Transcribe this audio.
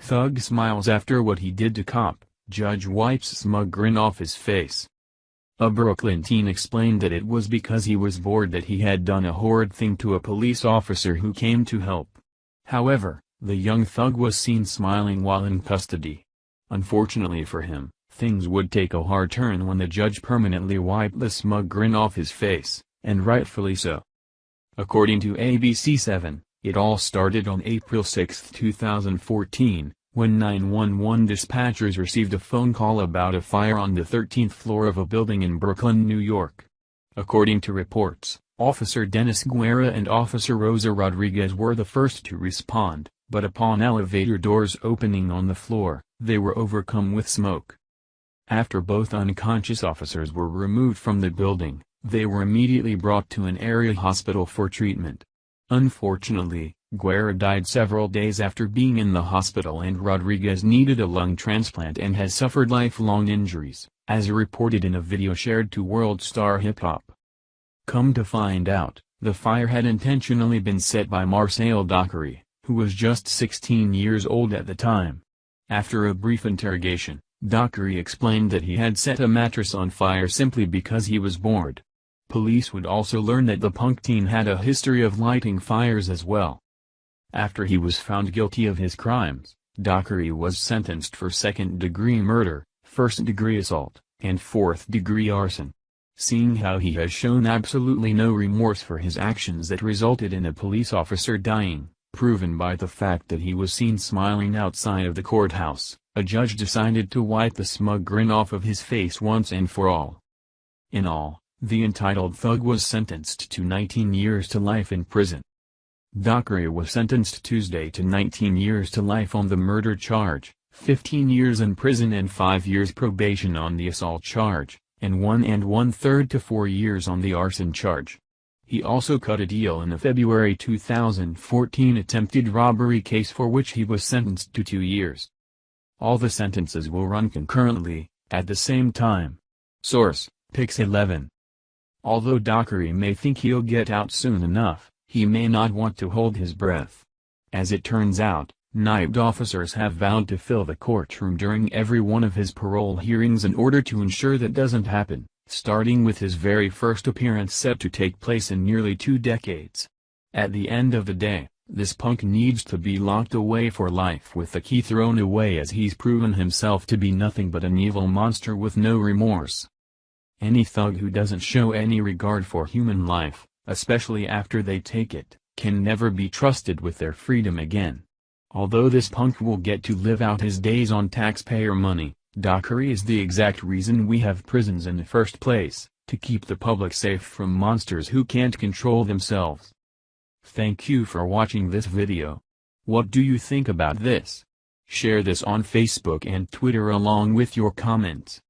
Thug smiles after what he did to cop, judge wipes smug grin off his face. A Brooklyn teen explained that it was because he was bored that he had done a horrid thing to a police officer who came to help. However, the young thug was seen smiling while in custody. Unfortunately for him, things would take a hard turn when the judge permanently wiped the smug grin off his face, and rightfully so. According to ABC7, it all started on April 6, 2014, when 911 dispatchers received a phone call about a fire on the 13th floor of a building in Brooklyn, New York. According to reports, Officer Dennis Guerra and Officer Rosa Rodriguez were the first to respond, but upon elevator doors opening on the floor, they were overcome with smoke. After both unconscious officers were removed from the building, they were immediately brought to an area hospital for treatment. Unfortunately, Guerra died several days after being in the hospital, and Rodriguez needed a lung transplant and has suffered lifelong injuries, as reported in a video shared to World Star Hip Hop. Come to find out, the fire had intentionally been set by Marcel Dockery, who was just 16 years old at the time. After a brief interrogation, Dockery explained that he had set a mattress on fire simply because he was bored. Police would also learn that the punk teen had a history of lighting fires as well. After he was found guilty of his crimes, Dockery was sentenced for second-degree murder, first-degree assault, and fourth-degree arson. Seeing how he has shown absolutely no remorse for his actions that resulted in a police officer dying, proven by the fact that he was seen smiling outside of the courthouse, a judge decided to wipe the smug grin off of his face once and for all. In all, the entitled thug was sentenced to 19 years to life in prison. Dockery was sentenced Tuesday to 19 years to life on the murder charge, 15 years in prison and 5 years probation on the assault charge, and 1 1/3 to 4 years on the arson charge. He also cut a deal in a February 2014 attempted robbery case for which he was sentenced to 2 years. All the sentences will run concurrently, at the same time. Source: Pix 11. Although Dockery may think he'll get out soon enough, he may not want to hold his breath. As it turns out, nabbed officers have vowed to fill the courtroom during every one of his parole hearings in order to ensure that doesn't happen, starting with his very first appearance set to take place in nearly 2 decades. At the end of the day, this punk needs to be locked away for life with the key thrown away, as he's proven himself to be nothing but an evil monster with no remorse. Any thug who doesn't show any regard for human life, especially after they take it, can never be trusted with their freedom again. Although this punk will get to live out his days on taxpayer money, Dockery is the exact reason we have prisons in the first place, to keep the public safe from monsters who can't control themselves. Thank you for watching this video. What do you think about this? Share this on Facebook and Twitter along with your comments.